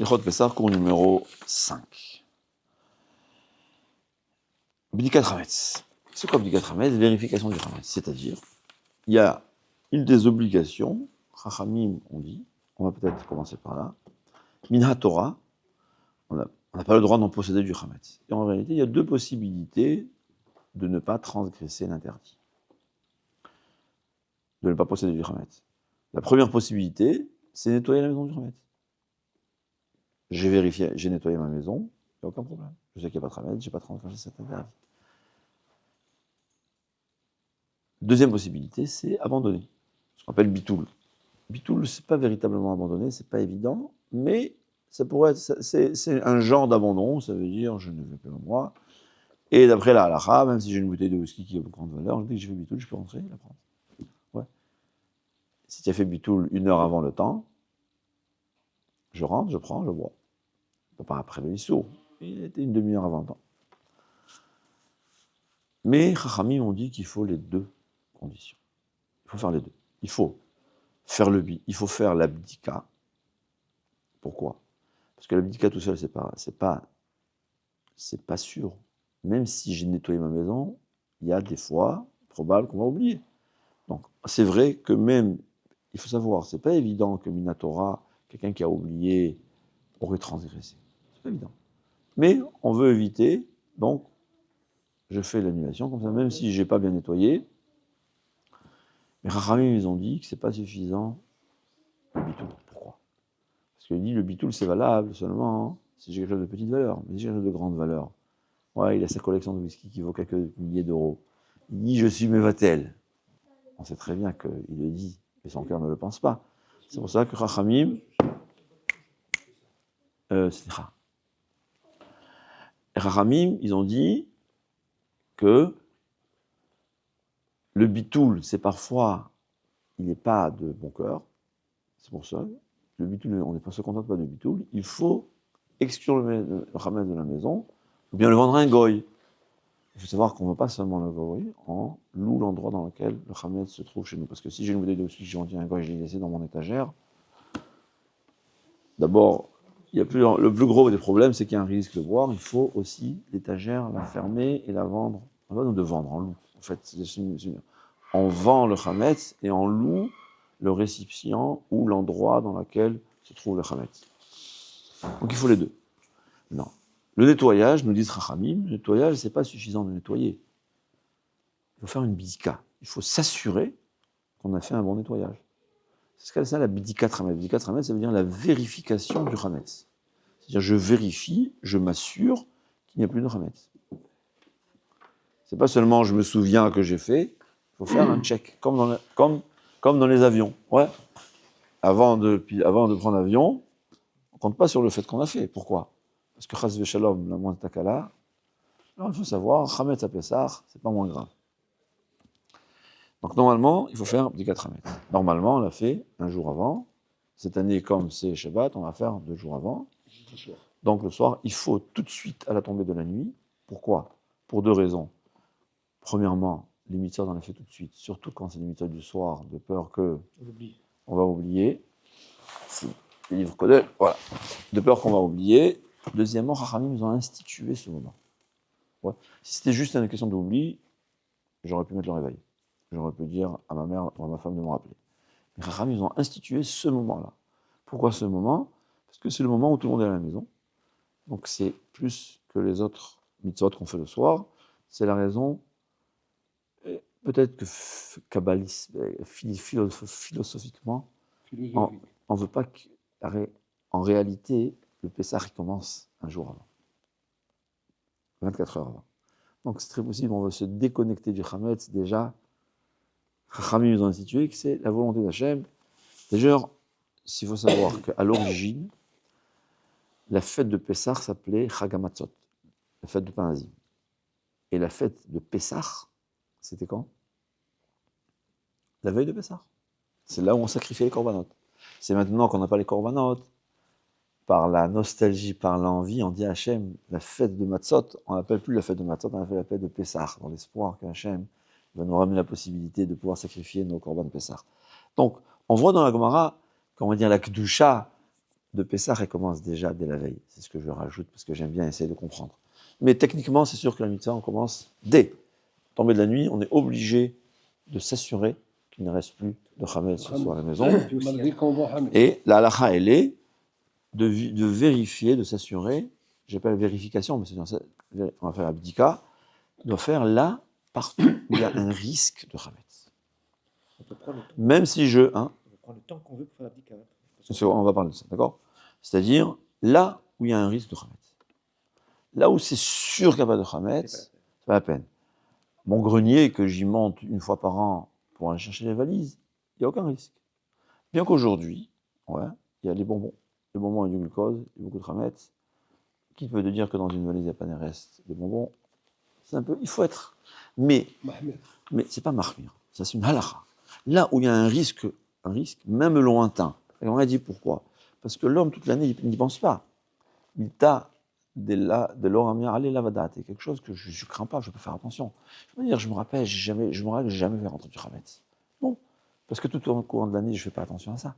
Ilchot Pessah, cours numéro 5. Bdikat Hametz. C'est quoi Bdikat Hametz? Vérification du Hametz. C'est-à-dire, il y a une des obligations, Chachamim, on dit, on va peut-être commencer par là, Minha Torah, on n'a pas le droit d'en posséder du Hametz. Et en réalité, il y a deux possibilités de ne pas transgresser l'interdit, de ne pas posséder du Hametz. La première possibilité, c'est nettoyer la maison du Hametz. J'ai vérifié, j'ai nettoyé ma maison, il n'y a aucun problème. Je sais qu'il n'y a pas de Hametz, je n'ai pas transgressé cet interdit. Deuxième possibilité, c'est abandonner. Ce qu'on appelle bitoul. Bitoul, c'est pas véritablement abandonner, c'est pas évident, mais ça pourrait être, c'est un genre d'abandon, ça veut dire je ne vais plus à moi. Et d'après la halakha, même si j'ai une bouteille de whisky qui a beaucoup de valeur, dès que j'ai fait bitoul, je peux rentrer et la prendre. Ouais. Si tu as fait bitoul 1 heure avant le temps, je rentre, je prends, je bois. Pas après le issour, il était 1/2 heure avant le temps. Mais Chachamim ont dit qu'il faut les deux conditions. Il faut faire les deux. Il faut faire il faut faire l'abdika. Pourquoi? Parce que l'abdika tout seul, c'est pas sûr. Même si j'ai nettoyé ma maison, il y a des fois probable qu'on va oublier. Donc c'est vrai que même, il faut savoir, c'est pas évident que Minatora, quelqu'un qui a oublié, aurait transgressé. C'est pas évident. Mais on veut éviter, donc je fais l'annulation comme ça, même si j'ai pas bien nettoyé. Mais Chachamim, ils ont dit que c'est pas suffisant le bitoul. Pourquoi? Parce qu'il dit le bitoul c'est valable seulement si j'ai quelque chose de petite valeur, mais si j'ai quelque chose de grande valeur. Ouais, il a sa collection de whisky qui vaut quelques milliers d'euros. Il dit je suis Mevatel. On sait très bien qu'il le dit, mais son cœur ne le pense pas. C'est pour ça que Chachamim, Chachamim, ils ont dit que le bitoul, c'est parfois, il n'est pas de bon cœur. C'est pour ça, le bitoul, on ne se contente pas de bitoul, il faut exclure le Hametz de la maison, ou bien le vendre à un goy. Il faut savoir qu'on ne veut pas seulement le goy, on loue l'endroit dans lequel le Hametz se trouve chez nous. Parce que si j'ai une bouteille de whisky, j'ai vendu un goy, je l'ai laissé dans mon étagère, d'abord, le plus gros des problèmes, c'est qu'il y a un risque de boire. Il faut aussi l'étagère, la fermer et la vendre. On va donc de vendre, on loue. En fait, on vend le Hametz et on loue le récipient ou l'endroit dans lequel se trouve le Hametz. Donc il faut les deux. Non. Le nettoyage, nous disent Chachamim, le nettoyage, c'est pas suffisant de nettoyer. Il faut faire une bidika. Il faut s'assurer qu'on a fait un bon nettoyage. C'est ce qu'elle appelle ça la bidika Hametz. Bidika Hametz, ça veut dire la vérification du Hametz. C'est-à-dire, je vérifie, je m'assure qu'il n'y a plus de Hametz. C'est pas seulement je me souviens que j'ai fait, il faut faire un check, comme dans les avions. Ouais. Avant de prendre l'avion, on compte pas sur le fait qu'on a fait. Pourquoi? Parce que Chas Veshalom, la moindre takala, alors il faut savoir, Hametz à Pessah, c'est pas moins grave. Donc normalement, il faut faire Bdikat Hametz. Normalement, on l'a fait un jour avant. Cette année, comme c'est Shabbat, on va faire 2 jours avant. Donc le soir, il faut tout de suite à la tombée de la nuit. Pourquoi? Pour 2 raisons. Premièrement, les mitzvot, on les fait tout de suite, surtout quand c'est les mitzvot du soir, de peur qu'on va oublier. C'est le livre Kodel, voilà. De peur qu'on va oublier. Deuxièmement, Chachamim nous ont institué ce moment. Ouais. Si c'était juste une question d'oubli, j'aurais pu mettre le réveil. J'aurais pu dire à ma mère ou à ma femme de me rappeler. Mais Chachamim nous ont institué ce moment-là. Pourquoi ce moment? Parce que c'est le moment où tout le monde est à la maison. Donc c'est plus que les autres mitzvot qu'on fait le soir. C'est la raison, peut-être que philosophiquement, on ne veut pas qu'en réalité, le Pessah commence un jour avant. 24 heures avant. Donc c'est très possible, on veut se déconnecter du Hametz déjà. Chachamim nous ont institué que c'est la volonté d'Hachem. D'ailleurs, s'il faut savoir qu'à l'origine, la fête de Pessah s'appelait Chag HaMatzot, la fête de pain d'Azim. Et la fête de Pessah, c'était quand? La veille de Pessah. C'est là où on sacrifiait les korbanot. C'est maintenant qu'on n'a pas les korbanot. Par la nostalgie, par l'envie, on dit à Hachem, la fête de Matzot, on n'appelle plus la fête de Matzot, on appelle la fête de Pessah, dans l'espoir qu'Hachem va nous ramener la possibilité de pouvoir sacrifier nos korban Pessah. Donc, on voit dans la Gemara, comment dire, la Kedusha, de Pessah, elle commence déjà dès la veille. C'est ce que je rajoute parce que j'aime bien essayer de comprendre. Mais techniquement, c'est sûr que la mitzvah, on commence dès tombée de la nuit. On est obligé de s'assurer qu'il ne reste plus de chametz ce soir à la maison. Et la halakha, elle est de vérifier, de s'assurer, j'appelle vérification, mais on va faire la bdika, on doit faire là, partout où il y a un risque de chametz. Même si je... Hein, on peut prendre le temps qu'on veut pour faire la bdika. on va parler de ça, d'accord? C'est-à-dire, là où il y a un risque de chametz. Là où c'est sûr qu'il n'y a pas de chametz, c'est pas la peine. Mon grenier, que j'y monte une fois par an pour aller chercher les valises, il n'y a aucun risque. Bien qu'aujourd'hui, ouais, il y a les bonbons et du glucose, il y a beaucoup de chametz. Qui peut te dire que dans une valise, il n'y a pas des restes de bonbons? C'est un peu, il faut être. Mais c'est pas mahmir, ça c'est une halakha. Là où il y a un risque, même lointain. Et on a dit pourquoi? Parce que l'homme, toute l'année, il n'y pense pas. Il t'a de l'oramia, allez lavada, c'est quelque chose que je ne crains pas, je peux faire attention. Je veux dire, je me rappelle, je me jamais fait rentrer du chametz. Non, parce que tout au cours de l'année, je ne fais pas attention à ça.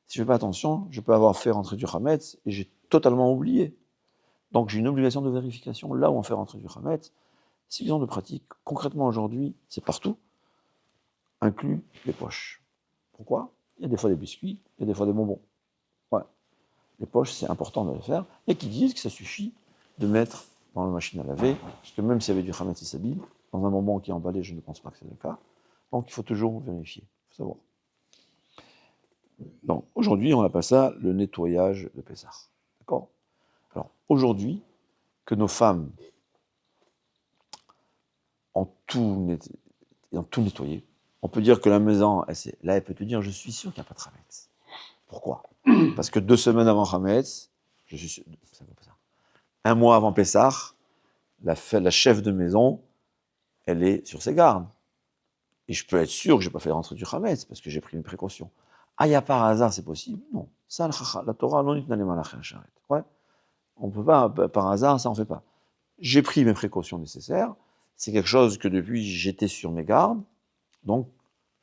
Si je ne fais pas attention, je peux avoir fait rentrer du chametz et j'ai totalement oublié. Donc j'ai une obligation de vérification là où on fait rentrer du chametz. 6 ans de pratique, concrètement aujourd'hui, c'est partout, inclus les poches. Pourquoi? Il y a des fois des biscuits, il y a des fois des bonbons. Ouais. Les poches, c'est important de les faire, et qui disent que ça suffit de mettre dans la machine à laver, parce que même s'il y avait du chametz et s'abîme, dans un bonbon qui est emballé, je ne pense pas que c'est le cas. Donc il faut toujours vérifier, il faut savoir. Donc aujourd'hui, on appelle ça le nettoyage de Pessah. D'accord? Alors aujourd'hui, que nos femmes ont tout nettoyé, on peut dire que la maison, là, elle peut te dire, je suis sûr qu'il n'y a pas de chametz. Pourquoi? Parce que 2 semaines avant chametz, je suis sûr, un mois avant Pessah, la chef de maison, elle est sur ses gardes. Et je peux être sûr que je n'ai pas fait rentrer du chametz parce que j'ai pris une précaution. Ah, il y a par hasard, c'est possible? Non. Ça, la Torah, non, ouais. On ne peut pas, par hasard, ça, on ne fait pas. J'ai pris mes précautions nécessaires. C'est quelque chose que depuis, j'étais sur mes gardes. Donc,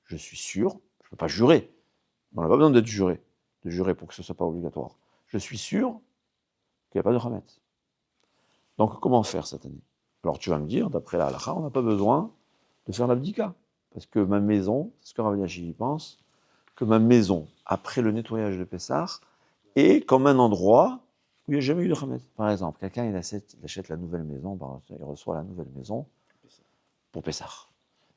je suis sûr, je ne peux pas jurer. On n'a pas besoin d'être juré, de jurer pour que ce ne soit pas obligatoire. Je suis sûr qu'il n'y a pas de chametz. Donc, comment faire cette année? Alors, tu vas me dire, d'après la halakha, on n'a pas besoin de faire l'abdika. Parce que ma maison, c'est ce que Rav Eliashiv pense, que ma maison, après le nettoyage de Pessah, est comme un endroit où il n'y a jamais eu de chametz. Par exemple, quelqu'un il achète la nouvelle maison, il reçoit la nouvelle maison pour Pessah.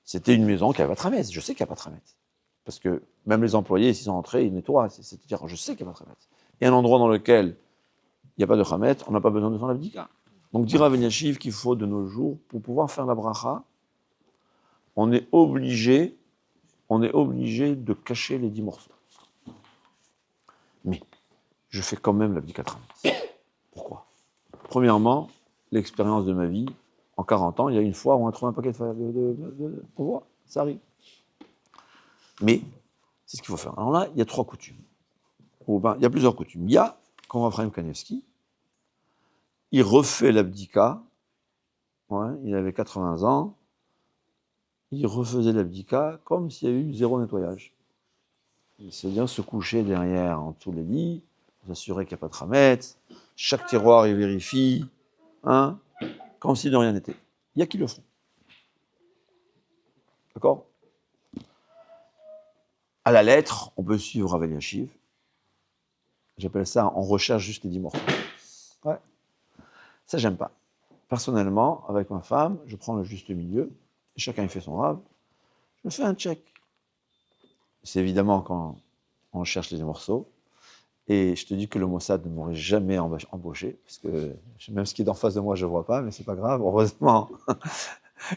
C'était une maison qui n'avait pas de chametz. Je sais qu'il n'y a pas de chametz. Parce que même les employés, s'ils sont entrés, ils nettoient. C'est-à-dire, je sais qu'il n'y a pas de chametz. Et un endroit dans lequel il n'y a pas de chametz, on n'a pas besoin de faire l'abdika. Donc, dira Rav Eliashiv qu'il faut de nos jours, pour pouvoir faire la bracha, on est obligé de cacher les 10 morceaux. Mais je fais quand même l'abdika chametz. Pourquoi? Premièrement, l'expérience de ma vie, en 40 ans, il y a une fois où on a trouvé un paquet de pouvoir. Ça arrive. Mais c'est ce qu'il faut faire. Alors là, il y a 3 coutumes. Il y a plusieurs coutumes. Il y a, quand Raphaël Kanevski, il refait l'abdika, ouais, il avait 80 ans, il refaisait l'abdika comme s'il y a eu 0 nettoyage. C'est-à-dire se coucher derrière, en dessous les lits, s'assurer qu'il n'y a pas de chametz, chaque tiroir, il vérifie, hein, comme si de rien n'était. Il y a qui le font. D'accord? À la lettre, on peut suivre Rav Eliashiv. J'appelle ça, on recherche juste les 10 morceaux. Ouais. Ça, j'aime pas. Personnellement, avec ma femme, je prends le juste milieu, et chacun fait son rave, je fais un check. C'est évidemment quand on cherche les morceaux, et je te dis que le Mossad ne m'aurait jamais embauché, parce que même ce qui est en face de moi, je ne vois pas, mais c'est pas grave, heureusement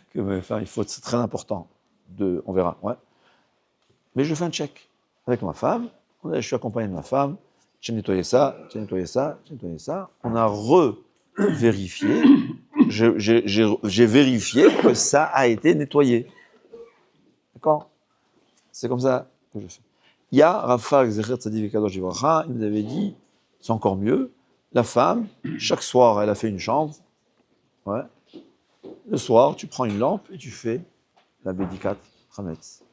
que enfin, il faut, c'est très important, on verra, ouais. Mais je fais un check avec ma femme, je suis accompagné de ma femme, j'ai nettoyé ça, j'ai nettoyé ça, j'ai nettoyé ça, on a vérifié, j'ai vérifié que ça a été nettoyé. D'accord? C'est comme ça que je fais. Il y a Rafa Zecher Tzadik Vekadosh Livracha, il nous avait dit, c'est encore mieux, la femme, chaque soir, elle a fait une chambre. Ouais. Le soir, tu prends une lampe et tu fais la Bédikat Chametz.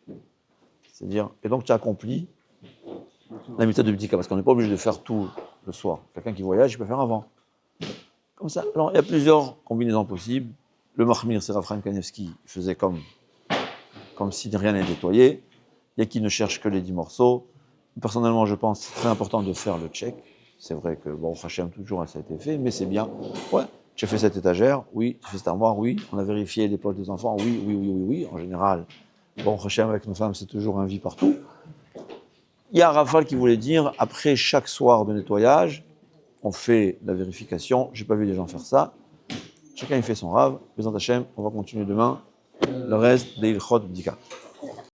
C'est-à-dire, et donc tu accomplis la méthode de Bédikat, parce qu'on n'est pas obligé de faire tout le soir. Quelqu'un qui voyage, il peut faire avant. Comme ça. Alors, il y a plusieurs combinaisons possibles. Le Mahmir, c'est Rav Chaim Kanevski, il faisait comme si rien n'était nettoyé. Il y a qui ne cherche que les 10 morceaux. Personnellement, je pense que c'est très important de faire le check. C'est vrai que, bon, Hachem, toujours, ça a été fait, mais c'est bien. Ouais, tu as fait cette étagère, oui. Tu as fait cette armoire, oui. On a vérifié les poches des enfants, oui, oui, oui, oui, oui. En général, bon, Hachem, avec nos femmes, c'est toujours un vie partout. Il y a Rafal qui voulait dire, après chaque soir de nettoyage, on fait la vérification. J'ai pas vu les gens faire ça. Chacun il fait son rave. Présent Hachem, on va continuer demain le reste des Ilchot Bdika.